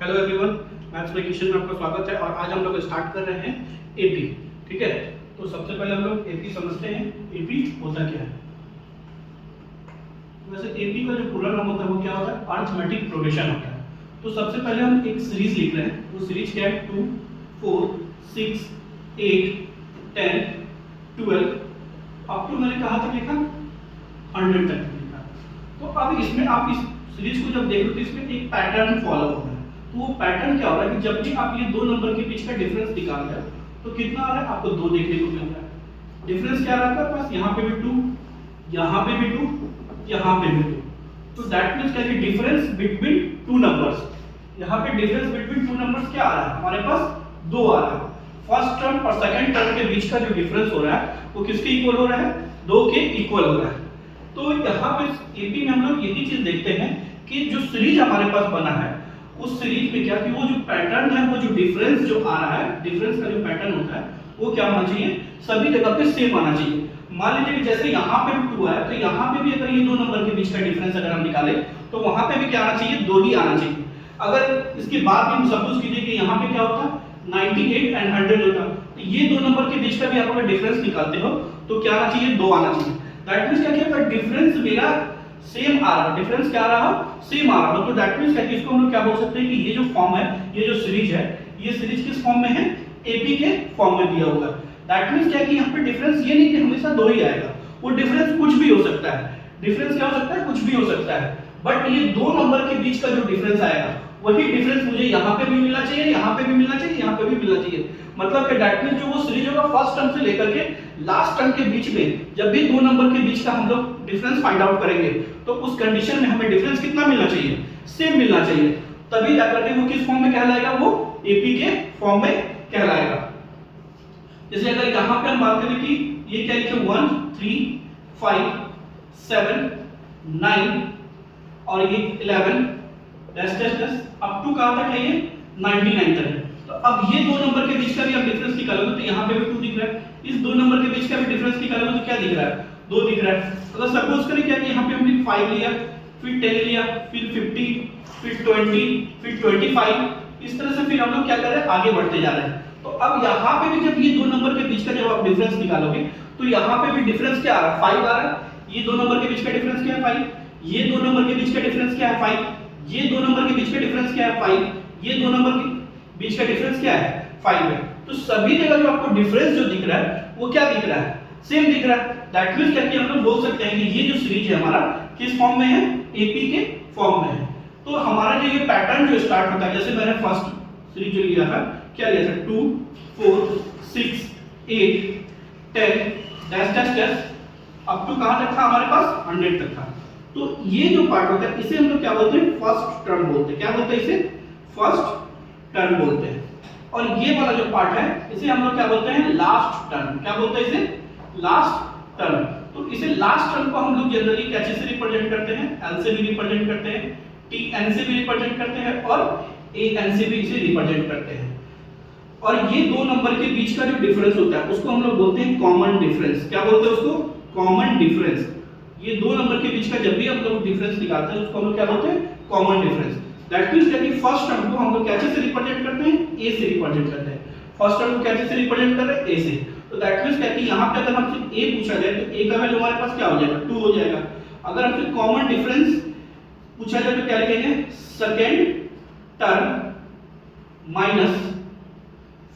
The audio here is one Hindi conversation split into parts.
हेलो एवरीवन, मैथ्स में किशन में आपका स्वागत है। और आज हम लोग स्टार्ट कर रहे हैं एपी। ठीक है, तो सबसे पहले हम लोग एपी समझते हैं। एपी होता क्या है? वैसे एपी का जो पूरा नाम होता है वो क्या होता है? अरिथमेटिक प्रोग्रेशन होता है। तो सबसे पहले हम एक सीरीज लिख रहे हैं। वो सीरीज क्या है? 2 4 6 8 10 12 अप टू मैंने कहा था लिखा 100 तक लिखा। तो अब इसमें आप इस सीरीज को जब देखो तो इसमें एक पैटर्न फॉलो होगा। तो वो पैटर्न क्या हो रहा है कि जब भी आप ये दो नंबर के बीच का डिफरेंस निकाल रहे हो तो कितना आ रहा है? आपको 2 देखने को मिल रहा है। डिफरेंस क्या रहा है आपके पास? यहाँ पे भी 2, यहाँ पे भी 2, यहाँ पे भी 2। तो दैट मींस क्या है? Difference between two numbers. यहाँ पे डिफरेंस बिटवीन टू नंबर्स क्या आ रहा है? हमारे पास 2 आ रहा है। फर्स्ट टर्म और सेकंड टर्म के बीच का जो डिफरेंस हो रहा है वो किसके इक्वल हो रहा है? 2 के इक्वल हो रहा है। तो यहाँ पे एपी में हम लोग यही चीज देखते हैं कि जो सीरीज हमारे पास बना है उस सीरीज में क्या कि वो जो पैटर्न है, वो जो डिफरेंस जो आ रहा है, डिफरेंस का जो पैटर्न होता है वो क्या होना चाहिए? सभी जगह पे सेम आना चाहिए। मान लीजिए कि जैसे यहाँ पे भी 2 है तो यहाँ पे भी अगर ये दो नंबर के बीच का डिफरेंस अगर हम निकाले तो वहां पे भी क्या आना चाहिए? 2 ही आना चाहिए। अगर इसके बाद भी हम सपोज कीजिए कि यहाँ पे क्या होता? 98 एंड 100 होता, तो ये दो नंबर के बीच का भी आप अगर डिफरेंस निकालते हो तो क्या आना चाहिए? 2 आना चाहिए। दैट मींस क्या कि डिफरेंस मेरा सेम आ रहा है, डिफरेंस क्या आ रहा है? सेम आ रहा है। तो दैट मींस क्या कि इसको हम लोग क्या बोल सकते हैं कि ये जो फॉर्म है, ये जो सीरीज है, ये सीरीज किस फॉर्म में है? एपी के फॉर्म में दिया हुआ है। दैट मींस क्या कि यहाँ पे डिफरेंस ये नहीं कि हमेशा 2 ही आएगा। वो डिफरेंस कुछ भी हो सकता है। डिफरेंस क्या हो सकता है? कुछ भी हो सकता है। बट ये दो नंबर के बीच का जो डिफरेंस आएगा वही डिफरेंस मुझे यहाँ पे भी मिलना चाहिए, यहाँ पे भी मिलना चाहिए, यहाँ पे भी मिलना चाहिए। मतलब कि दैट मींस जो वो सीरीज होगा फर्स्ट टर्म से लेकर के लास्ट टर्म के बीच में जब भी दो नंबर के बीच का हम लोग डिफरेंस फाइंड आउट करेंगे तो उस कंडीशन में हमें डिफरेंस कितना मिलना चाहिए? सेम मिलना चाहिए। तभी जाकर के वो किस फॉर्म में कहलाएगा? वो एपी के फॉर्म में कहलाएगा। जैसे अगर यहाँ पे हम बात करें कि ये क्या लिखे 1 3 5 7 9 और ये 11 dash dash dash up to कहां तक है? ये 99 तक है। तो अब ये दो नंबर के बीच का भी आप डिफरेंस निकालोगे तो यहाँ पे भी 2 दिख रहा है। इस दो नंबर के बीच का भी डिफरेंस निकालोगे तो क्या दिख रहा है? 2 दिख रहा है। अगर सपोज करें क्या कि यहाँ पे हमने 5 लिया, फिर 10 लिया, फिर 50, फिर 20, फिर 25, इस तरह से फिर हम लोग क्या कर रहे हैं? आगे बढ़ते जा रहे हैं। तो अब यहाँ पे भी जब ये दो नंबर के बीच का जब आप डिफरेंस निकालोगे तो यहाँ पे भी डिफरेंस क्या आ रहा है? 5 आ रहा है। ये दो नंबर के बीच का डिफरेंस क्या है? 5। ये दो नंबर के बीच का डिफरेंस क्या है? 5। ये दो नंबर के बीच का डिफरेंस क्या है? 5। ये दो नंबर के बीच का डिफरेंस क्या है? 5 है। तो सभी जगह जो आपको डिफरेंस जो दिख रहा है वो क्या दिख रहा है? सेम दिख रहा है। दैट मींस क्या कि हम लोग बोल सकते हैं कि ये जो सीरीज है हमारा किस फॉर्म में है? एपी के फॉर्म में है। तो हमारा जो ये पैटर्न जो स्टार्ट होता है, जैसे मैंने फर्स्ट सीरीज जो लिया था, क्या लिया था? 2 4 6 8 10 dash dash dash up to कहां तक था? हमारे पास 100 तक था। तो ये जो पार्ट होता है इसे हम लोग क्या बोलते हैं? फर्स्ट टर्म बोलते हैं। क्या बोलते हैं इसे? फर्स्ट टर्म बोलते हैं। और ये वाला जो पार्ट है इसे हम लोग क्या बोलते हैं? Last term. क्या बोलते हैं इसे? Last term. तो इसे लास्ट टर्म को हम लोग जनरली क्या से रिप्रेजेंट करते हैं? एल से भी रिप्रेजेंट करते हैं, टी एन से भी रिप्रेजेंट करते हैं और ए एन से भी इसे रिप्रेजेंट करते हैं। और ये दो नंबर के बीच का जो डिफरेंस होता है उसको हम लोग बोलते हैं कॉमन डिफरेंस। क्या बोलते हैं उसको? Common difference. ये दो नंबर के बीच का जब भी हम लोग डिफरेंस निकालते हैं उसको हम लोग क्या बोलते हैं? Common difference. दैट मींस कि फर्स्ट टर्म को हम लोग क्या से रिप्रेजेंट करते हैं? ए से रिप्रेजेंट करते हैं। फर्स्ट टर्म को क्या से रिप्रेजेंट कर रहे हैं? ए से। तो दैट मींस क्या कि यहां पे अगर हमसे ए पूछा जाए तो ए का वैल्यू हमारे पास क्या हो जाएगा? 2 हो जाएगा। अगर हमसे कॉमन डिफरेंस पूछा जाए तो क्या लिखेंगे? Second term minus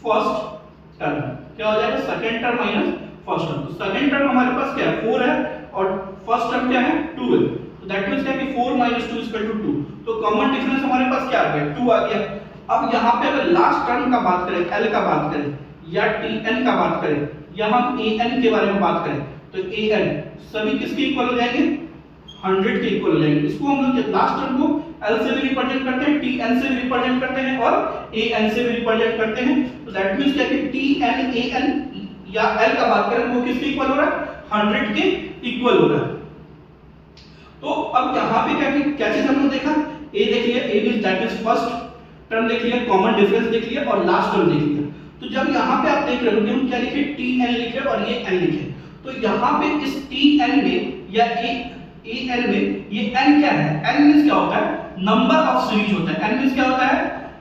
first term. क्या हो जाएगा? Second term minus first term. तो सेकंड टर्म हमारे पास क्या है? 4 है और फर्स्ट टर्म क्या है? 2 है। तो दैट मींस क्या कि 4 - 2 = 2। तो कॉमन डिफरेंस हमारे पास क्या आ गया? 2 आ गया। अब यहाँ पे अगर लास्ट टर्म का बात करें, एल का बात करें या टी एन का बात करें या हम ए एन के बारे में बात करें तो ए एन सभी किसके इक्वल हो जाएंगे? 100 के इक्वल हो जाएंगे। इसको हम लोग लास्ट टर्म को एल से भी रिप्रेजेंट करते हैं, टी एन से भी रिप्रेजेंट करते हैं और ए एन से भी रिप्रेजेंट करते हैं। तो दैट मींस क्या कि टी एन ए एन या एल का बात करें वो किसके इक्वल हो रहा है? 100 के इक्वल हो रहा है। तो अब यहाँ पे क्या चीज हमने देखा? ए देख लिया, a means that is first term देख लिया, कॉमन डिफरेंस देख लिया और लास्ट टर्म देख लिया। तो जब यहाँ पे आप देख रहे हो कि हम क्या लिखे? टी एन लिखे और ये एन लिखे। तो यहाँ पे इस टी एन में या ए एन में ये एन क्या है? एन मींस क्या होता है? नंबर ऑफ सीरीज होता है। एन मींस क्या होता है?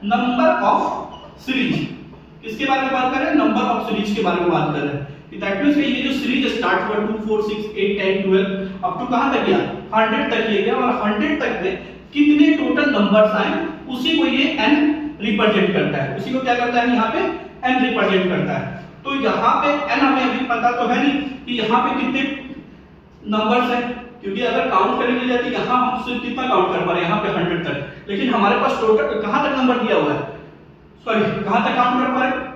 Number of series. किसके बारे में बात कर रहे हैं? नंबर ऑफ सीरीज के बारे में बात कर रहे हैं। दैट मींस ये जो सीरीज स्टार्ट हुआ 2 4 6 8 10 12 अप टू कहां तक गया? 100 तक ये गया, और 100 तक में कितने टोटल नंबर्स आए उसी को ये n रिप्रेजेंट करता है। उसी को क्या करता है? यहाँ पे n रिप्रेजेंट करता है। तो यहाँ पे n हमें अभी पता तो है नहीं कि यहाँ पे कितने नंबर्स हैं, क्योंकि अगर काउंट करने के लिए जाती यहाँ हम सिर्फ कितना काउंट कर पा रहे हैं? यहाँ पे 100 तक, लेकिन हमारे पास टोटल कहां तक नंबर दिया हुआ है? सॉरी, कहां तक काउंट कर पा रहे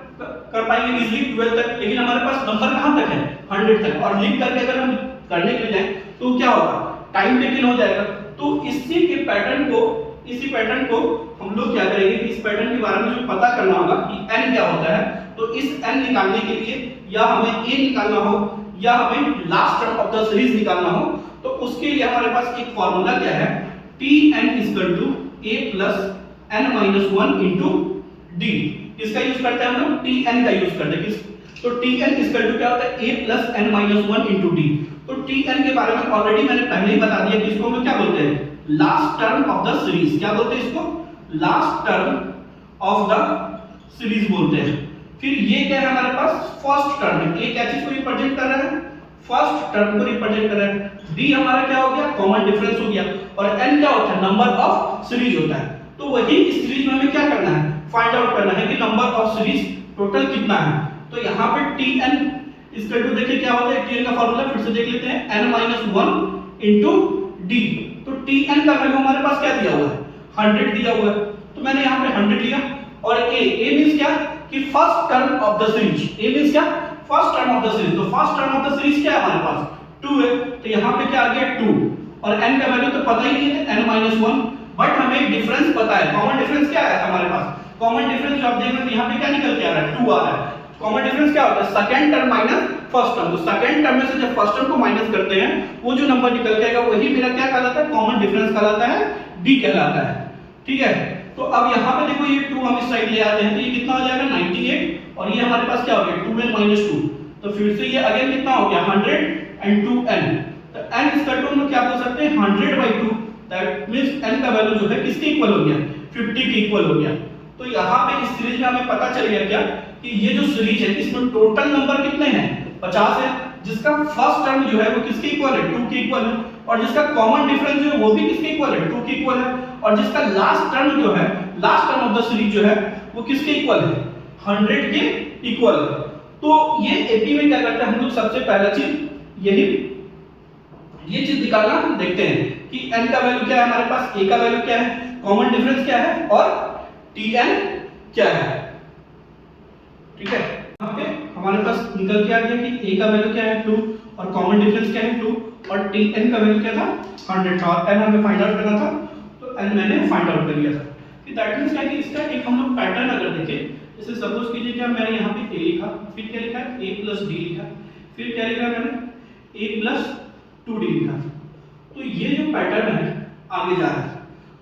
कर पाएंगे? इजीली 12 तक, लेकिन हमारे पास नंबर कहां तक है? 100 तक। और लिख करके अगर हम करने के लिए जाएं तो क्या होगा? टाइम टेकन हो जाएगा। तो इसी पैटर्न को हम लोग क्या करेंगे कि इस पैटर्न के बारे में जो पता करना होगा कि n क्या होता है, तो इस n निकालने के लिए या हमें a निकालना हो या हमें last term of the series निकालना हो, तो उसके लिए हमारे पास एक फार्मूला क्या है? Tn = a + n - 1 * d। किसका यूज करते हैं हम लोग? Tn का यूज करते हैं। तो Tn = क्या होता है? a + n - 1 * d। तो Tn के बारे में ऑलरेडी मैंने पहले ही बता दिया कि इसको हम क्या बोलते हैं? Last term of the series. क्या बोलते हैं इसको? Last term of the series बोलते हैं। फिर ये क्या है हमारे पास? फर्स्ट टर्म है। ए क्या चीज को रिप्रेजेंट कर रहा है? फर्स्ट टर्म को रिप्रेजेंट कर रहा है। डी हमारा क्या हो गया? कॉमन डिफरेंस हो गया। और एन क्या होता है? नंबर ऑफ सीरीज होता है। तो वही इस सीरीज में हमें क्या करना है? फाइंड आउट करना है कि नंबर ऑफ सीरीज टोटल कितना है। तो यहाँ पे Tn = देखिए क्या होता है? Tn का फार्मूला फिर से देख लेते हैं, n - 1 * d। तो Tn का वैल्यू हमारे पास क्या दिया हुआ है? 100 दिया हुआ है। तो मैंने यहाँ पे 100 लिया। और a मींस क्या? कि first term of the series. a means क्या? First term of the series. तो first term of the series क्या है हमारे पास? 2 है। तो यहाँ पे क्या आ गया? 2। और n का वैल्यू तो पता ही नहीं है, n - 1, बट हमें डिफरेंस पता है। कॉमन डिफरेंस क्या है हमारे पास? कॉमन डिफरेंस जो आप देख रहे हैं यहाँ पे क्या निकल के आ रहा है? 2 आ रहा है। कॉमन डिफरेंस क्या होता है? Second term minus first term. तो सेकंड टर्म में से जब फर्स्ट टर्म को माइनस करते हैं, वो जो नंबर निकल के आएगा वही मेरा क्या कहलाता है? कॉमन डिफरेंस कहलाता है, d कहलाता है। ठीक है। तो अब यहाँ पे देखो ये 2 हम इस साइड ले आते हैं, तो ये कितना हो जाएगा? 98। और ये हमारे पास क्या हो गया? 2n - 2। तो फिर से ये अगेन कितना हो गया? 100 and 2n। तो n = हम लोग क्या बोल सकते हैं? 100/2। दैट मींस n का वैल्यू जो है किसके इक्वल हो गया? 50 के इक्वल हो गया। तो यहाँ पे इस सीरीज में हमें पता चल गया क्या कि ये जो सीरीज है इसमें टोटल नंबर कितने हैं? 50 है, जिसका फर्स्ट टर्म जो है वो किसके इक्वल है? 2 के इक्वल है। और जिसका कॉमन डिफरेंस जो है वो भी किसके इक्वल है? 2 के इक्वल है। और जिसका लास्ट टर्म जो है, last term of the series जो है वो किसके इक्वल है? 100 के इक्वल है। तो ये एपी में क्या करते हैं हम लोग? सबसे पहला चीज ये चीज निकालना देखते हैं कि n का वैल्यू क्या है हमारे पास, a का वैल्यू क्या है, कॉमन डिफरेंस क्या है और Tn क्या है। ठीक है। यहाँ पे हमारे पास निकल के आ गया कि a का वैल्यू क्या है 2 और कॉमन डिफरेंस क्या है 2 और Tn का वैल्यू क्या था 100 था और n हमें फाइंड आउट करना था, तो n मैंने फाइंड आउट कर लिया था। कि दैट मींस क्या कि इसका एक हम लोग पैटर्न अगर देखें, जैसे सपोज कीजिए कि मैंने यहाँ पे a लिखा, फिर क्या लिखा है a + d लिखा, फिर क्या लिखा मैंने a + 2d लिखा। तो ये जो पैटर्न है आगे जा रहा है,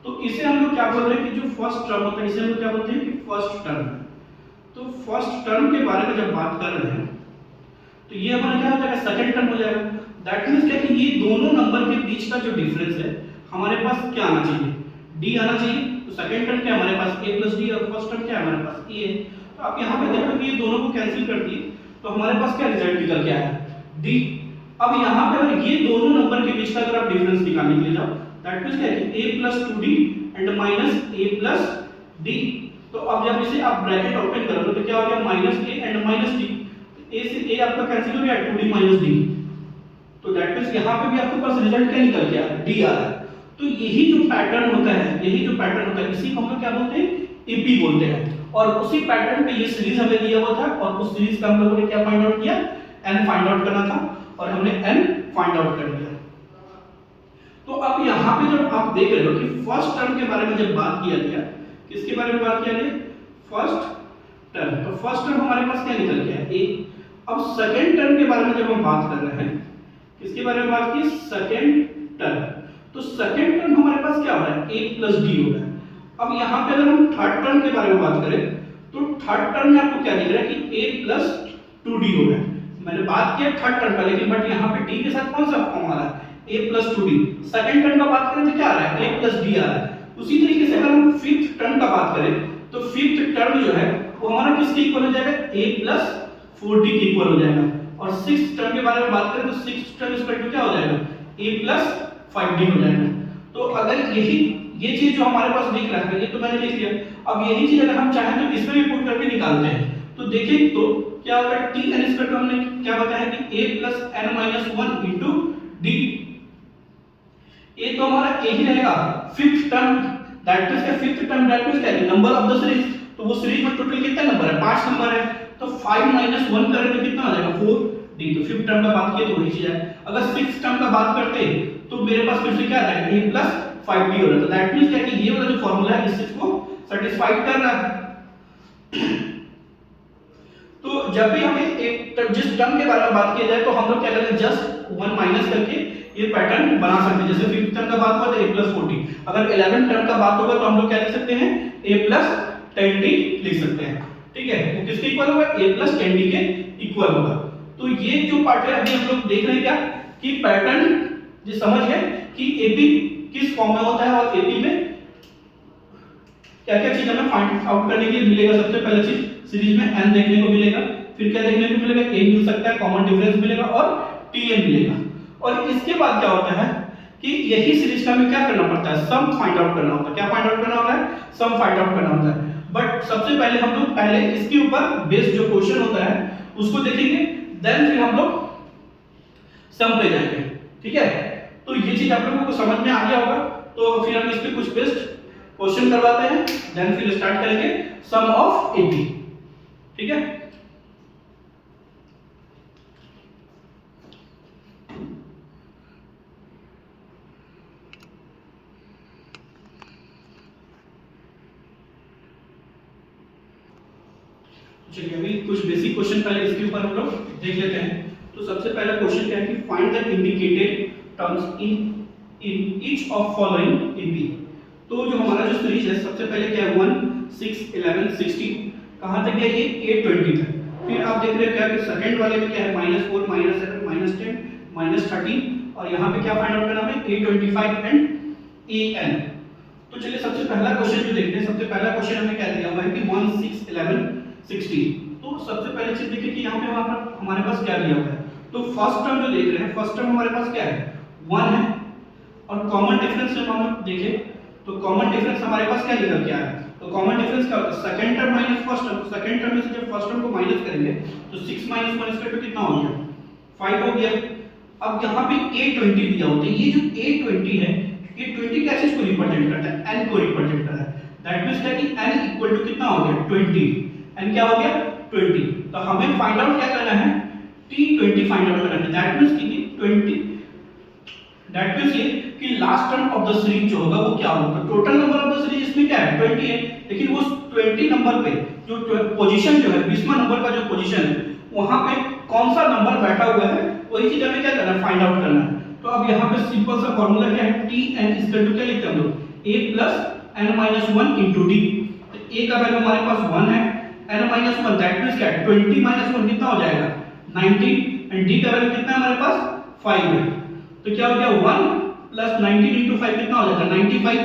तो इसे हम लोग क्या बोल रहे हैं कि जो फर्स्ट टर्म होता है इसे हम लोग क्या बोलते हैं कि फर्स्ट टर्म। तो फर्स्ट टर्म के बारे में जब बात कर रहे हैं तो ये हमारा क्या हो जाएगा सेकंड टर्म हो जाएगा। दैट मींस क्या कि ये दोनों नंबर के बीच का जो डिफरेंस है हमारे पास क्या आना चाहिए, d आना चाहिए। तो सेकंड टर्म क्या हमारे पास a + d और फर्स्ट टर्म क्या हमारे पास a है। तो आप यहाँ पे देखो कि ये दोनों को कैंसिल कर दिए तो हमारे पास क्या रिजल्ट निकल के आया d। अब यहाँ पे ये दोनों नंबर के बीच का अगर आप डिफरेंस निकालने के लिए जाओ दैट मींस क्या है कि a + 2d and -a + d। तो अब जब इसे आप ब्रैकेट ओपन करोगे तो क्या हो गया -a एंड -d। a से a आपका कैंसिल हो गया 2d - d। तो दैट मींस यहाँ पे भी आपके पास रिजल्ट क्या निकल के आ रहा है d आ रहा है। तो यही जो पैटर्न होता है इसी को हम लोग क्या बोलते हैं एपी बोलते हैं। और उसी पैटर्न पे ये सीरीज हमें दिया हुआ था और उस सीरीज का हम लोगों ने क्या फाइंड आउट किया, n फाइंड आउट करना था और हमने n फाइंड आउट कर लिया। तो अब यहाँ पे जब आप देख रहे हो कि फर्स्ट टर्म के बारे में जब बात किया गया, किसके बारे में बात किया गया, फर्स्ट टर्म। तो फर्स्ट टर्म हमारे पास क्या निकल गया a। अब सेकंड टर्म के बारे में जब हम बात कर रहे हैं, किसके बारे में बात की, सेकंड टर्म। तो सेकंड टर्म हमारे पास क्या हो रहा है a + d हो रहा है। अब यहाँ पे अगर हम थर्ड टर्म के बारे में बात करें तो थर्ड टर्म में आपको क्या दिख रहा है कि a + 2d हो रहा है। मैंने बात किया थर्ड टर्म का, लेकिन बट यहाँ पे d के साथ कौन सा फॉर्म आ रहा है a + 2d। सेकंड टर्म का बात करें तो क्या आ रहा है a + d आ रहा है। उसी तरीके से अगर हम फिफ्थ टर्म का बात करें तो फिफ्थ टर्म जो है वो हमारा किसके इक्वल हो जाएगा, a प्लस 4d के इक्वल हो जाएगा। और सिक्स टर्म के बारे में बात करें तो सिक्स टर्म इक्वल टू क्या हो जाएगा, a प्लस 5d हो जाएगा। तो अगर यही ये चीज जो हमारे पास दिख रहा है ये तो मैंने लिख लिया, अब यही चीज अगर हम चाहें तो इसमें भी पुट करके निकालते हैं। तो देखिए तो क्या होगा, t n इक्वल टू हमने क्या बताया कि a plus n minus 1 into d। a तो हमारा a ही रहेगा, फिफ्थ टर्म दैट मींस क्या, फिफ्थ टर्म दैट मींस क्या है, नंबर ऑफ द सीरीज। तो वो सीरीज में टोटल कितने नंबर है, 5 नंबर है। तो 5 माइनस 1 करें तो कितना आ जाएगा, 4d। तो फिफ्थ टर्म का बात किए तो वही चीज है। अगर सिक्स्थ टर्म का बात करते तो मेरे पास फिर से क्या आ जाएगा, a प्लस 5d हो रहा है। तो दैट मींस क्या कि ये वाला जो फार्मूला है इस चीज को सेटिस्फाइड कर रहा है। तो जब भी हमें एक जिस टर्म के बारे में बात की जाए तो हम लोग क्या करेंगे, जस्ट 1 माइनस करके ये पैटर्न बना सकते हैं। जैसे फिफ्थ टर्म का बात हुआ तो a प्लस 40, अगर 11 टर्म का बात होगा तो हम लोग क्या लिख सकते हैं, a प्लस 10d लिख सकते हैं। ठीक है, वो किसके इक्वल होगा, a प्लस 10d के इक्वल होगा। तो ये जो पार्ट है अभी हम लोग देख रहे हैं क्या कि पैटर्न जो समझ गए कि AP किस फॉर्म में होता है और AP में क्या क्या चीज हमें फाइंड आउट करने के लिए मिलेगा। सबसे पहले चीज सीरीज में n देखने को मिलेगा, फिर क्या देखने को मिलेगा, a मिल सकता है, कॉमन डिफरेंस मिलेगा और tn मिलेगा। और इसके बाद क्या होता है कि यही सीरीज का हमें क्या करना पड़ता है, सम फाइंड आउट करना होता है। क्या फाइंड आउट करना होता है, सम फाइंड आउट करना होता है। बट सबसे पहले हम लोग पहले इसके ऊपर बेस्ड जो क्वेश्चन होता है उसको देखेंगे, देन फिर हम लोग सम पे जाएंगे। ठीक है, तो ये चीज आप लोगों को समझ में आ गया होगा। तो फिर हम इस पे कुछ बेस्ड क्वेश्चन करवाते हैं, देन फिर स्टार्ट करेंगे सम ऑफ AP। ठीक है, चलिए अभी कुछ बेसिक क्वेश्चन पहले इसके ऊपर हम लोग देख लेते हैं। तो सबसे पहला क्वेश्चन क्या है कि find the indicated terms in each of following AP। तो जो हमारा जो सीरीज है सबसे पहले क्या है 1 6 11 16, कहां तक है ये 8 20 तक। फिर आप देख रहे हो क्या कि सेकंड वाले में क्या है -4 -7 -10 -13, और यहां पे क्या फाइंड आउट करना है, A25 एंड AN। तो चलिए सबसे पहला क्वेश्चन जो देखते हैं, सबसे पहला क्वेश्चन हमें क्या दिया हुआ है कि 1 6 11 16। तो सबसे पहले चीज देखिए कि यहां पे हमारे पास क्या दिया हुआ है। तो फर्स्ट टर्म जो देख रहे हैं, फर्स्ट टर्म हमारे पास क्या है 1 है, और कॉमन डिफरेंस जब हम देखें तो कॉमन डिफरेंस हमारे पास क्या निकल के आया है। तो कॉमन डिफरेंस क्या होता है, second term minus first term. Second term में से जब फर्स्ट टर्म को माइनस करेंगे तो 6 माइनस 1 इसका कितना हो गया, 5 हो गया। अब यहाँ पे A20 दिया होता है, ये जो A20 है, A20 क्या चीज को रिप्रेजेंट करता है, n को रिप्रेजेंट करता है। दैट मींस क्या कि n इक्वल टू कितना हो गया 20, n क्या हो गया 20। तो हमें फाइंड आउट क्या करना है, T20 फाइंड आउट करना है। दैट मींस कि 20, दैट मींस ये कि last term of the series जो होगा वो क्या होगा। Total number of the series इसमें क्या है 20 है, लेकिन उस 20 नंबर पे जो पोजीशन जो है 20वां नंबर का जो पोजीशन है वहां पे कौन सा नंबर बैठा हुआ है, वही चीज हमें क्या करना है, फाइंड आउट करना है। तो अब यहाँ पे सिंपल सा फॉर्मूला क्या है, Tn इक्वल टू क्या लिखते हैं हम लोग, a plus n minus 1 into d। तो a का वैल्यू हमारे पास 1 है, n माइनस 1 दैट मींस क्या है 20 माइनस 1 कितना हो जाएगा 90, एंड d का वैल्यू कितना है हमारे पास 5 है। तो क्या हो गया 1 प्लस 19 इनटू 5 कितना हो जाता है 95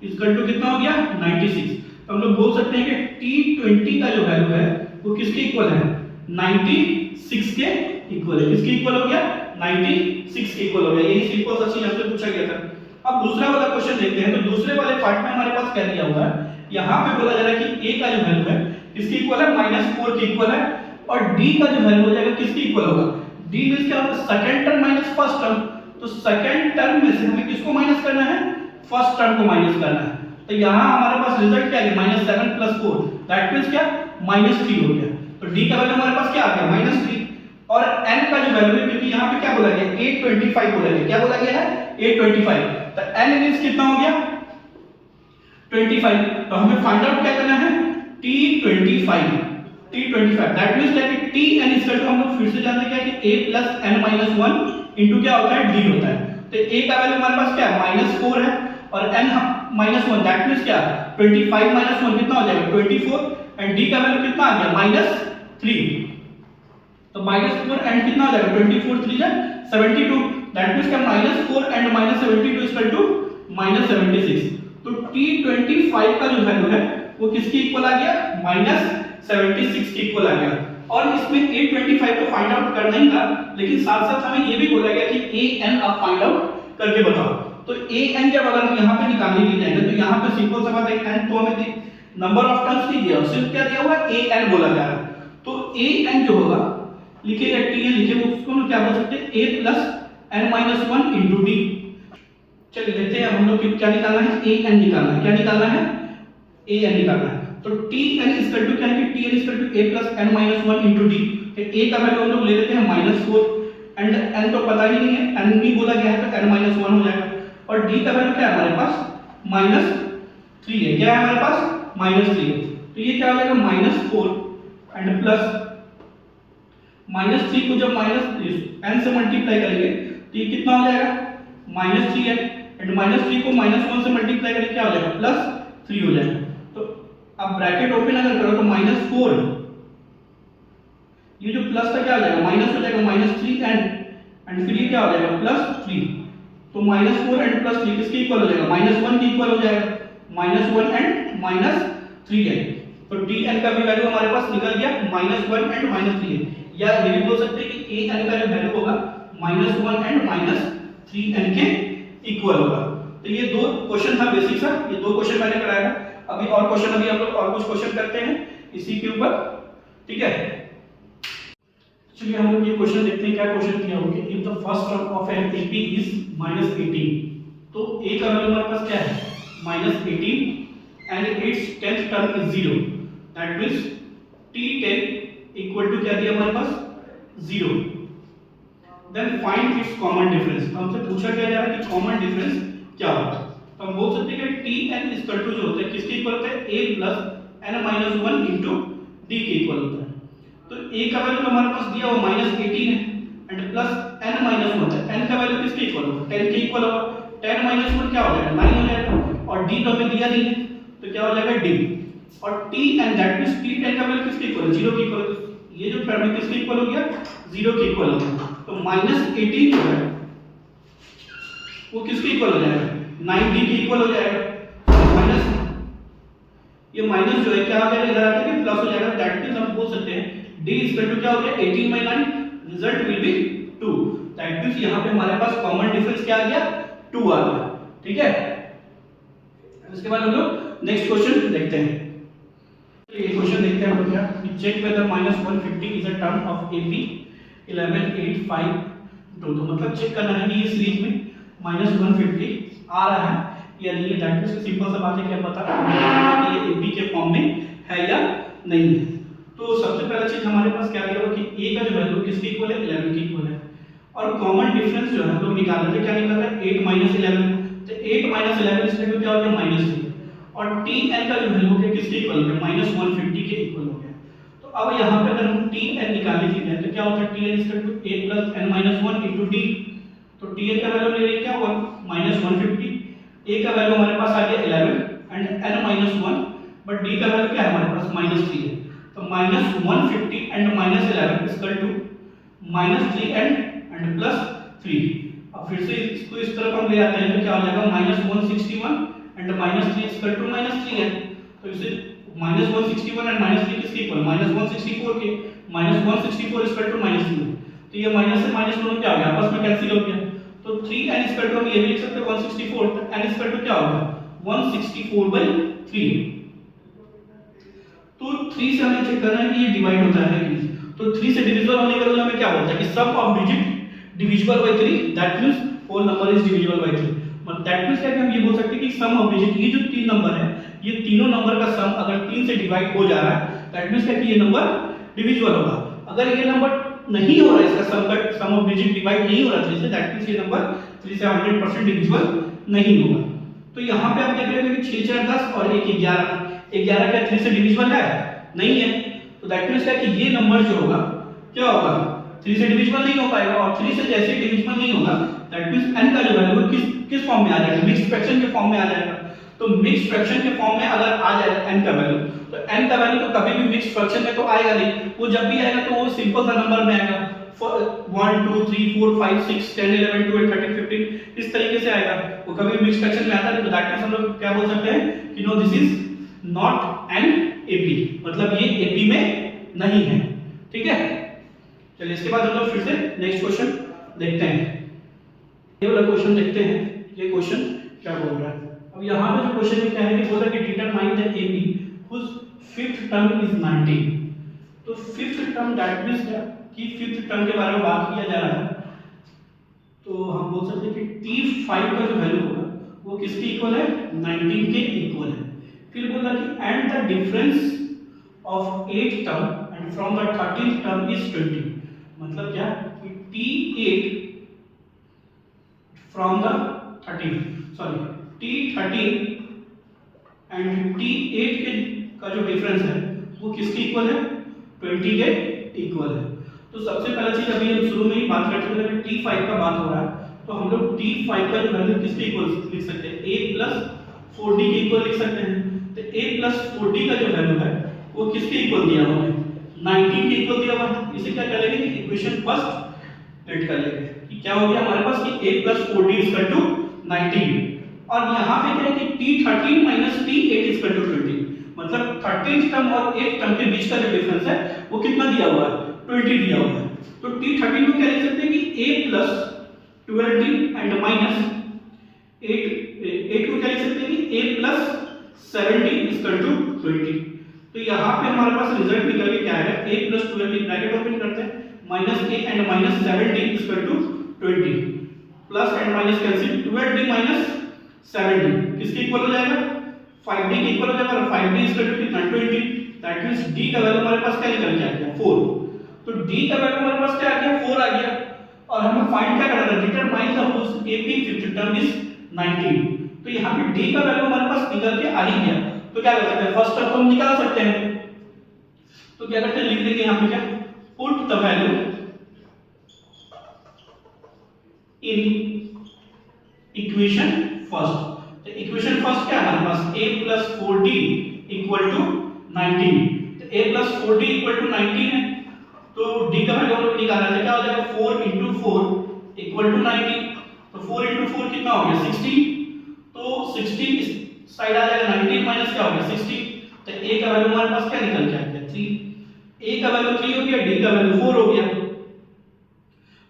इक्वल टू कितना हो गया 96। तो हम लोग बोल सकते हैं कि T20 का जो वैल्यू है वो किसके इक्वल है, 96 के इक्वल है। किसके इक्वल हो गया 96 के इक्वल हो गया। यही सिंपल सा चीज हमसे पूछा गया था। अब दूसरा वाला क्वेश्चन देखते हैं। तो दूसरे वाले पार्ट में हमारे पास क्या दिया हुआ है, यहाँ पे बोला जा रहा है कि a का जो वैल्यू है किसके इक्वल है, -4 के इक्वल है, और d का जो वैल्यू हो जाएगा किसके इक्वल होगा, d मींस क्या होता है second term minus first term. तो सेकंड टर्म में से हमें किसको माइनस करना है, फर्स्ट टर्म को माइनस करना है। तो यहाँ हमारे पास रिजल्ट क्या है -7 + 4 दैट मींस क्या -3 हो गया। तो d का वैल्यू हमारे पास क्या आ गया -3, और n का जो वैल्यू है क्योंकि यहाँ पे क्या बोला गया 825 बोला गया, क्या बोला गया है 825। तो n मींस कितना हो गया 25। तो हमें फाइंड आउट क्या करना है T25 दैट मींस क्या कि Tn इक्वल टू हम लोग फिर से जानते हैं कि a plus n minus 1 into क्या होता है d होता है। तो a का वैल्यू हमारे पास क्या है -4 है, और n -1 दैट मींस क्या 25 माइनस 1 कितना हो जाएगा 24, एंड d का वैल्यू कितना आ गया -3। तो -4 एंड कितना हो जाएगा 24 3 जा 72 दैट मींस क्या -4 एंड -72 इक्वल टू -76। तो T25 का जो वैल्यू है वो किसके इक्वल आ गया, -76 के इक्वल आ गया। और इसमें 825 को फाइंड आउट करना ही था, लेकिन साथ साथ हमें ये भी बोला गया कि an आप फाइंड आउट करके बताओ। तो an जब अगर हम यहाँ पे निकालने के लिए जाएंगे तो यहाँ पे सिंपल सा बात है, n तो हमें नंबर ऑफ टर्म्स नहीं दिया, सिर्फ क्या दिया हुआ है, an बोला जा रहा है। तो an जो होगा लिखेगा tn लिखे, उसको क्या बोल सकते हैं, a plus n minus 1 into d। चलिए देखते हैं हम लोग क्या निकालना है, an निकालना है। क्या निकालना है, an निकालना है। तो tn इक्वल टू क्या है कि tn equal to a plus n minus 1 into d। a का वैल्यू हम लोग ले लेते हैं -4 एंड n तो पता ही नहीं है, n भी बोला गया है तो n माइनस 1 हो जाएगा। और d का वैल्यू क्या है हमारे पास, -3 है। क्या है हमारे पास, -3 है। तो ये क्या हो जाएगा, -4 एंड प्लस -3 को जब n से मल्टीप्लाई करेंगे तो ये कितना हो जाएगा, -3 है एंड -3 को -1 से मल्टीप्लाई करेंगे क्या हो जाएगा, +3 हो जाएगा। तो अब ब्रैकेट ओपन अगर करो तो -4, ये जो प्लस था क्या हो जाएगा, माइनस हो जाएगा, -3 एंड फिर ये क्या हो जाएगा, +3। तो -4 एंड +3 किसके इक्वल हो जाएगा, -1 के इक्वल हो जाएगा। -1 एंड -3 है, तो tn का भी वैल्यू हमारे पास निकल गया, -1 एंड -3 है। या ये भी बोल सकते हैं कि an का जो वैल्यू होगा -1 एंड -3n के इक्वल होगा। तो ये दो क्वेश्चन था बेसिक सा, ये दो क्वेश्चन मैंने कराया है। अभी और क्वेश्चन, अभी हम लोग और कुछ क्वेश्चन करते हैं इसी के ऊपर, ठीक है। चलिए हम लोग ये क्वेश्चन देखते हैं, क्या क्वेश्चन किया होगा। If the first term of an AP is -18, तो a का वैल्यू हमारे पास क्या है, -18 and its 10th term is 0, that means t10 equal to क्या दिया हमारे पास, 0। Then find its common difference. तो हमसे पूछा क्या जा रहा है कि कॉमन डिफरेंस क्या होगा। तो हम बोल सकते हैं कि tn इक्वल टू जो होता है किसके इक्वल होता है, a plus n minus 1 into d के इक्वल होता है। तो a का वैल्यू हमारे पास दिया हुआ -18 है एंड प्लस n माइनस 1 है। n का वैल्यू किसके इक्वल होगा, 10 के इक्वल होगा। 10 माइनस 1 क्या हो जाएगा, 9 हो जाएगा। और d तो हमें दिया नहीं है तो क्या हो जाएगा, d। और t and that means t10 का वैल्यू किसके इक्वल है, 0 के इक्वल है। ये जो टर्म है किसके इक्वल हो गया, 0 के इक्वल हो गया। तो -18 जो है वो किसके इक्वल हो जाएगा, 9d के इक्वल हो जाएगा। माइनस ये माइनस जो है क्या हो जाएगा, इधर आके प्लस हो जाएगा। दैट मींस हम बोल सकते हैं d इक्वल टू क्या हो गया, 18/9, result will be 2। That means यहां पे हमारे पास कॉमन डिफरेंस क्या आ गया, 2 आ गया, ठीक है। इसके बाद हम लोग नेक्स्ट क्वेश्चन देखते हैं। ये क्वेश्चन देखते हैं हम लोग क्या, check whether -150 is a term of AP 11 8 5 2। तो मतलब चेक करना है कि ये सीरीज में -150 आ रहा है या नहीं है। दैट मींस सिंपल सा बात है कि हम बता कि ये AP के फॉर्म में है या नहीं है। तो सबसे पहला चीज हमारे पास क्या दिया हुआ कि a का जो वैल्यू किसके इक्वल है, 11 के इक्वल है। और कॉमन डिफरेंस जो है हम लोग निकाल रहे थे, क्या निकाल रहे हैं, 8 - 11। तो 8 - 11 इसका क्या हो गया, -3। और tn का जो वैल्यू है किसके इक्वल है, -150 के इक्वल हो गया। तो अब यहां पे अगर हम tn निकालने के लिए तो क्या होता है, tn = a + n - 1 * d। तो tn का वैल्यू ले क्या हुआ, -150। a का वैल्यू हमारे पास आ गया 11 एंड n - 1, बट d का वैल्यू क्या है हमारे पास, -3 है। तो -150 एंड -11 इक्वल टू -3 एंड +3। अब फिर से इसको इस तरफ हम ले आते हैं तो क्या हो जाएगा, -161 एंड -3 इक्वल टू -3 है। तो इसे -161 एंड -3 किसके इक्वल, -164 के। -164 इक्वल टू -3। तो ये माइनस से माइनस दोनों क्या हो गया, आपस में कैंसिल हो गया। तो 3n इक्वल टू हम ये भी लिख सकते हैं 164। तो n इक्वल टू क्या होगा, 164/3। तो 3 से हमें चेक करना है कि ये डिवाइड होता है कि नहीं। तो 3 से डिविजिबल होने का मतलब हमें क्या बोलता है कि sum of digit divisible by 3, that means whole number is divisible by 3। मतलब दैट मींस क्या कि हम ये बोल सकते हैं कि सम ऑफ डिजिट, ये जो तीन नंबर है, ये तीनों नंबर का सम अगर 3 से डिवाइड हो जा रहा है, दैट मींस क्या कि ये नंबर डिविजिबल होगा। अगर ये नंबर नहीं हो रहा है, इसका सम ऑफ डिजिट डिवाइड नहीं हो रहा 3 से, दैट मींस ये नंबर 3 से 100% डिविजिबल नहीं होगा। तो यहाँ पे आप देख रहे हो कि 6 4 10 और 1 11। 11 क्या 3 से डिविजिबल है, नहीं है। तो दैट मींस क्या कि ये नंबर जो होगा क्या होगा, 3 से डिविजिबल नहीं हो पाएगा। और 3 से जैसे डिविजिबल नहीं होगा, दैट मींस n का जो वैल्यू किस फॉर्म में आ जाएगा, मिक्स्ड फ्रैक्शन के फॉर्म में आ जाएगा। तो मिक्स्ड फ्रैक्शन के फॉर्म में अगर आ जाएगा n का वैल्यू, तो n का वैल्यू तो कभी भी मिक्स्ड फ्रैक्शन में तो आएगा नहीं। वो जब भी आएगा तो वो सिंपल सा नंबर में आएगा, 1 2 3 4 5 6 10 11 12 13 15 इस तरीके से आएगा। वो कभी मिक्स्ड फ्रैक्शन में आता है। तो दैट मींस हम लोग क्या बोल सकते हैं कि no, this is not an AP, मतलब ये एपी में नहीं है। ठीक है, चलिए इसके बाद हम लोग फिर से नेक्स्ट क्वेश्चन देखते हैं। ये वाला क्वेश्चन देखते हैं, ये क्वेश्चन क्या बोल रहा है। अब यहाँ पे जो क्वेश्चन में क्या है कि बोल रहा है कि determine the AP whose fifth term is 19। तो फिफ्थ टर्म दैट मींस क्या कि फिफ्थ टर्म के बारे में बात किया जा रहा है, तो हम बोल सकते हैं कि t5 का जो वैल्यू होगा वो किसके इक्वल है, 19 के इक्वल है। फिर बोला कि and the difference of 8th term and from the 13th term is 20। मतलब क्या कि t8 from the 13 and t8 के का जो डिफरेंस है वो किसके इक्वल है, 20 के इक्वल है। तो सबसे पहला चीज अभी हम शुरू में ही बात करते थे कि t5 का बात हो रहा है, तो हम लोग t5 का जो वैल्यू किसके इक्वल लिख सकते हैं, a प्लस 4d के इक्वल लिख सकते हैं। तो a प्लस 4d का जो वैल्यू है वो किसके इक्वल दिया हुआ है, 19 के इक्वल दिया हुआ है। इसे क्या करेंगे कि इक्वेशन फर्स्ट लेट कर लेंगे कि क्या हो गया हमारे पास कि a plus 4d equal to 19, और यहाँ पे क्या है कि t13 minus t8 equal to 20, मतलब 13th टर्म और 8th टर्म के बीच का जो डिफरेंस है वो कितना दिया हुआ है, 20 दिया हुआ है। तो t13 को क्या लिख सकते हैं कि a plus 12d and minus 8 को क्या लिख सकते हैं कि a plus 7d equal to 20। तो यहाँ पे हमारे पास रिजल्ट निकल के क्या आएगा, a plus 12d bracket open करते हैं, minus a and minus 7d equal to 20, plus and minus cancel, 12d minus 7d किसके इक्वल हो जाएगा, 5d के इक्वल हो जाएगा, और 5d इक्वल टू कितना, 20। दैट मींस d का वैल्यू हमारे पास क्या निकल के आ गया, 4। तो d का वैल्यू हमारे पास क्या आ गया, 4 आ गया, और हमें फाइंड क्या करना था, determine the holes ap fifth term is 19। तो यहाँ पे d का वैल्यू हमारे पास निकल के आ ही गया, तो क्या कर सकते हैं, फर्स्ट टर्म को हम निकाल सकते हैं। तो क्या करते हैं, लिख देंगे यहाँ पे क्या, put the value in equation first. तो इक्वेशन फर्स्ट क्या है हमारे पास, a plus 4d equal to 19। तो a plus 4d equal to 19 है, तो d का वैल्यू हम लोग निकालना है, क्या हो जाएगा 4 into 4 इक्वल टू 90। तो 4 into 4 कितना हो गया, 16। तो 16 इस साइड आ जाएगा, 19 माइनस क्या हो गया, 16। तो a का वैल्यू हमारे पास क्या निकल के आ गया, 3। a का वैल्यू 3 हो गया, d का वैल्यू 4 हो गया।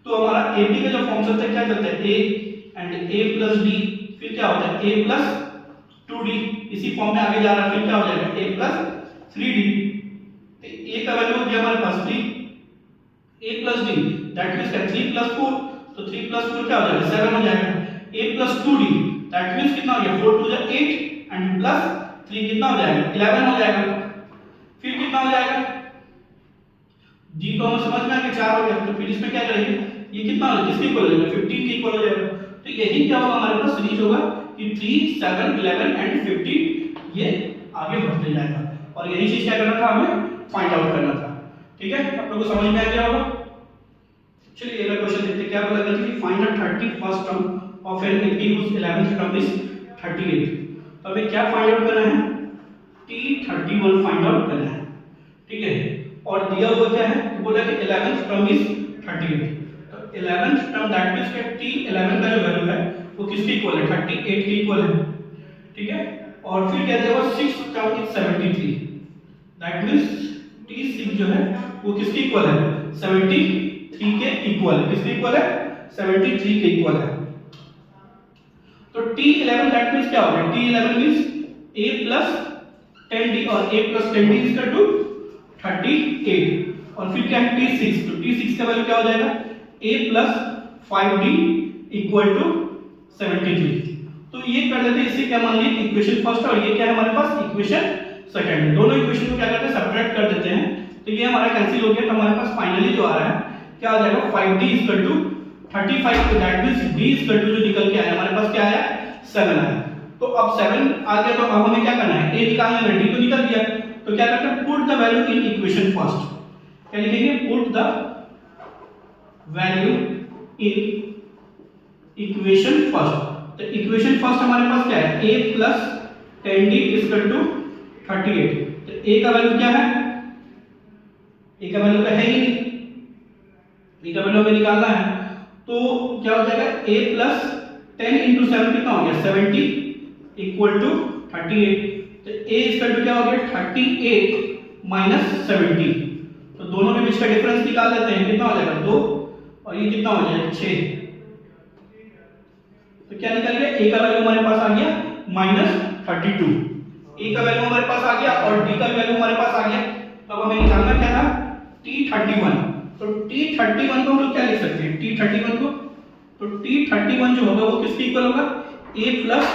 तो हमारा ab का जो फॉर्म चलता है क्या चलता है, a and a plus d, फिर क्या होता है a प्लस 2d, इसी फॉर्म में आगे जा रहा है, फिर क्या हो जाएगा a प्लस 3d। तो a का वैल्यू हो गया हमारे पास 3, a plus d that means 3 plus 4, तो 3 प्लस 4 क्या हो जाएगा, 7 हो जाएगा। a plus 2d that means कितना हो गया, 4 टू 8 एंड प्लस 3 कितना हो जाएगा, 11 हो जाएगा। फिर कितना हो जाएगा, d को हमें समझ में आ गया 4 हो गया, तो फिर इसमें क्या करेंगे, ये कितना हो जाएगा, किसके इक्वल हो जाएगा, 15 के इक्वल हो जाएगा। तो यही क्या होगा हमारे पास सीरीज होगा कि 3, 7, 11 एंड 15 ये आगे बढ़ते जाएगा, और यही चीज क्या करना था, हमें फाइंड आउट करना था। ठीक है, आप लोगों को समझ में आ गया होगा। चलिए अगला क्वेश्चन देखते हैं, क्या बोला गया कि find the 31st term of an AP whose 11th term is 38। तो हमें क्या फाइंड आउट करना है, t31 फाइंड आउट करना है। ठीक है, और दिया हुआ क्या है, बोला कि 11th term is 38। 11th term that means कि t11 का जो वैल्यू है वो किसके इक्वल है, 38 के इक्वल है। ठीक है, और फिर क्या दिया हुआ 6th term is 73, that means t6 जो है वो किसके इक्वल है, 73 के इक्वल है। किसके इक्वल है, 73 के इक्वल है। तो t11 दैट मींस क्या होगा, t11 means a plus 10d, और a plus 10d is equal to 38, और फिर क्या है t6, तो t6 का वैल्यू क्या हो जाएगा, a plus 5d equal to 73। तो ये कर लेते हैं, इसे क्या मान लिया, इक्वेशन फर्स्ट, और ये क्या है हमारे पास, इक्वेशन सेकंड। दोनों इक्वेशन को क्या करते हैं, सब्ट्रैक्ट कर देते हैं, तो ये हमारा कैंसिल हो गया। तो हमारे पास फाइनली जो आ रहा है क्या आ जाएगा, 5d इक्वल टू 35, तो that means d equal to जो निकल के आया हमारे पास क्या आया, 7 आया। तो अब 7 आ गया, तो अब हमें क्या करना है, a निकालना है, d तो निकल गया। तो क्या करते हैं, put the value in equation first. क्या लिखेंगे, put the value in equation first. तो इक्वेशन फर्स्ट हमारे पास क्या है, a plus 10d equal to 38। तो a का वैल्यू क्या है, a का वैल्यू है ही नहीं, a का वैल्यू हमें निकालना है। तो क्या हो जाएगा, a प्लस 10 इंटू 7 कितना हो गया, 70 इक्वल टू 38। तो a इक्वल टू क्या हो गया 38 माइनस 70। तो दोनों के बीच का डिफरेंस निकाल लेते हैं, कितना हो जाएगा 2 और ये कितना हो जाएगा 6। तो क्या निकल गया, a का वैल्यू हमारे पास आ गया -32, a का वैल्यू हमारे पास आ गया और d का वैल्यू हमारे पास आ गया। तो अब हमें निकालना क्या था t31। तो t31 को हम लोग क्या लिख सकते हैं, t31 को, तो t31 जो होगा वो किसके इक्वल होगा, a प्लस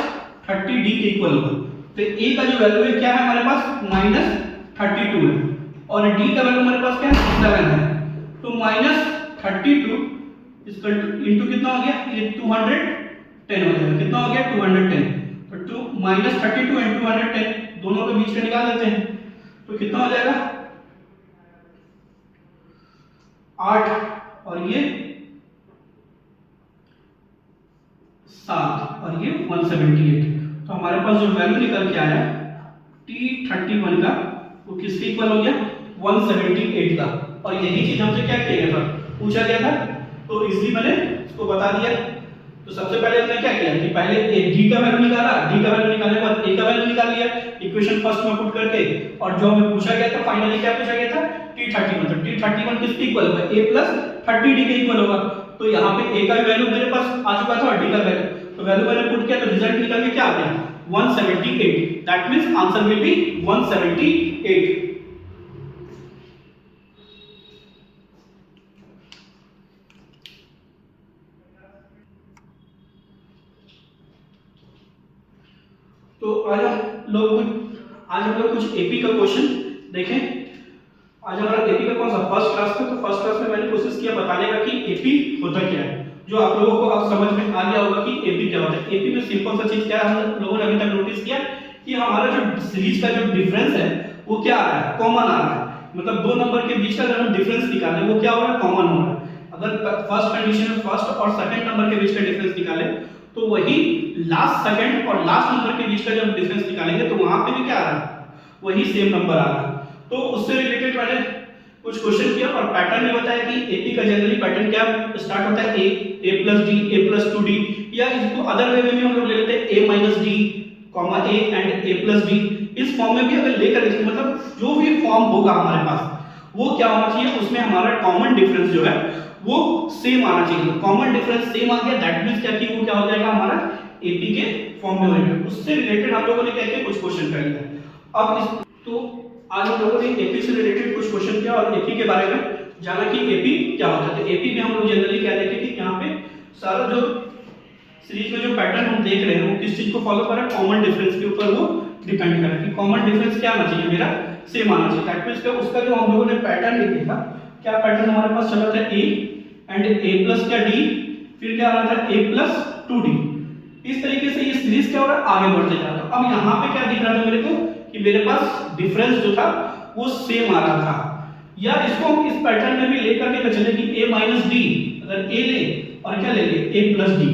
30d के इक्वल होगा। तो a का जो वैल्यू है क्या है हमारे पास -32 है और d का वैल्यू हमारे पास क्या है 7 है। तो -32 इसका इनटू कितना हो गया, ये 210 हो जाएगा, कितना हो गया 210। तो -32 × 210 दोनों के बीच का निकाल लेते हैं, तो कितना हो जाएगा 8 और ये 7 और ये 178। तो हमारे पास जो वैल्यू निकल के आया t31 का वो किसके इक्वल हो गया 178 का। और यही चीज हमसे क्या किया गया था, पूछा गया था, तो इजीली मैंने इसको बता दिया। तो सबसे पहले हमने क्या किया कि पहले d का वैल्यू निकाला, d का वैल्यू निकालने के बाद a का वैल्यू निकाल लिया इक्वेशन फर्स्ट में पुट करके। और जो हमें पूछा गया था फाइनली क्या पूछा गया था t31। तो t31 किसके इक्वल होगा, a प्लस 30d के इक्वल होगा। तो यहाँ पे a का वैल्यू मेरे पास आ चुका था और d का वैल्यू, तो वैल्यू मैंने पुट किया तो रिजल्ट निकल के क्या आ गया 178। That means answer will be 178। तो आज हम लोग कुछ एपी का क्वेश्चन देखें। आज हमारा एपी का कौन सा फर्स्ट क्लास था, तो फर्स्ट क्लास में मैंने कोशिश किया बताने का कि एपी होता क्या है, जो आप लोगों को अब समझ में आ गया होगा कि एपी क्या होता है। एपी में सिंपल सा चीज क्या है, हम लोगों ने अभी तक नोटिस किया कि हमारा जो सीरीज का जो डिफरेंस है वो क्या आ रहा है, कॉमन आ रहा है। मतलब दो नंबर के बीच का अगर हम डिफरेंस निकालें वो क्या हो रहा है, कॉमन हो रहा है। अगर फर्स्ट कंडीशन में फर्स्ट और सेकंड नंबर के बीच का डिफरेंस निकालें तो वही लास्ट सेकंड और लास्ट नंबर के बीच का जब डिफरेंस निकालेंगे तो वहां पे भी क्या आ रहा है, वही सेम नंबर आ रहा है। तो उससे रिलेटेड मैंने कुछ क्वेश्चन किया और पैटर्न भी बताया कि एपी का जनरली पैटर्न क्या स्टार्ट होता है a plus d a plus 2d, या इसको अदर वे में भी हम लोग ले लेते हैं a minus d a and a plus d। इस फॉर्म में भी अगर लेकर मतलब जो भी फॉर्म होगा हमारे पास वो क्या होना चाहिए, उसमें हमारा कॉमन डिफरेंस जो है वो सेम आना चाहिए। कॉमन डिफरेंस सेम आ गया, दैट मींस क्या कि वो क्या हो जाएगा हमारा एपी के फॉर्म में हो जाएगा। उससे रिलेटेड हम लोगों ने क्या किया, कुछ क्वेश्चन कर लिया। अब इस तो आज हम लोगों ने एपी से रिलेटेड कुछ क्वेश्चन किया और एपी के बारे में जाना कि एपी क्या होता है। तो एपी में हम लोग जनरली क्या देखें कि यहाँ पे सारा जो सीरीज में जो पैटर्न हम देख रहे हैं वो किस चीज को फॉलो कर रहा है, कॉमन डिफरेंस के ऊपर वो डिपेंड कर रहा है कि कॉमन डिफरेंस क्या आना चाहिए, मेरा सेम आना चाहिए। दैट मींस उसका जो हम लोगों ने पैटर्न देखा, क्या पैटर्न हमारे पास चला था a एंड a प्लस क्या d, फिर क्या आ रहा था a प्लस 2d। इस तरीके से ये सीरीज क्या हो रहा है, आगे बढ़ते जा रहा है। तो अब यहाँ पे क्या दिख रहा था मेरे को कि मेरे पास डिफरेंस जो था वो सेम आ रहा था, या इसको हम इस पैटर्न में भी लेकर के चले कि a माइनस d, अगर a ले और क्या ले a प्लस d।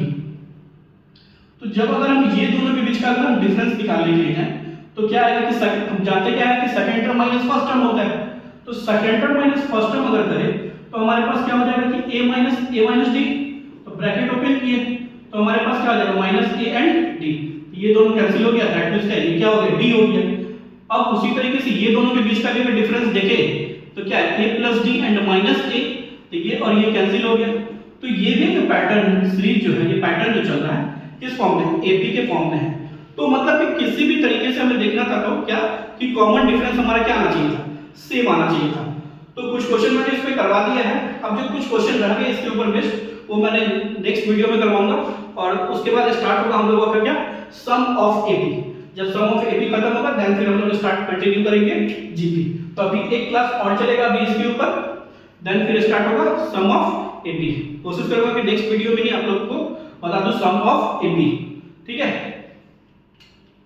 तो जब अगर हम ये दोनों के बीच का अगर हम डिफरेंस निकालने के लिए हैं तो क्या आएगा कि हम जानते क्या है कि second term minus first term होता है। तो second term minus first term अगर करें तो हमारे पास क्या हो जाएगा कि a माइनस d, तो ब्रैकेट ओपन किए तो हमारे पास क्या आ जाएगा माइनस a एंड d, ये दोनों कैंसिल हो गया, दैट मींस ये क्या हो गया d हो गया। अब उसी तरीके से ये दोनों के बीच का भी अगर डिफरेंस देखें तो क्या है a plus d and minus a, तो ये और ये कैंसिल हो गया। तो ये भी जो पैटर्न सीरीज जो है, ये पैटर्न जो चल रहा है किस फॉर्म में, एपी के फॉर्म में है। तो मतलब कि किसी भी तरीके से हमें देखना था तो क्या कि कॉमन डिफरेंस हमारा क्या आना चाहिए था, सेम आना चाहिए था। तो कुछ क्वेश्चन मैंने इस पे करवा दिया है। अब जो कुछ क्वेश्चन रह गए इसके ऊपर बेस्ड वो मैंने नेक्स्ट वीडियो में करवाऊंगा और उसके बाद स्टार्ट होगा हम लोगों का क्या सम ऑफ एपी। जब सम ऑफ एपी खत्म होगा देन फिर हम लोग स्टार्ट कंटिन्यू करेंगे जीपी। तो अभी एक क्लास और चलेगा अभी इसके ऊपर, देन फिर स्टार्ट होगा सम ऑफ एपी। कोशिश करूंगा कि नेक्स्ट वीडियो में ही आप लोगों को बता दूं सम ऑफ एपी, ठीक है।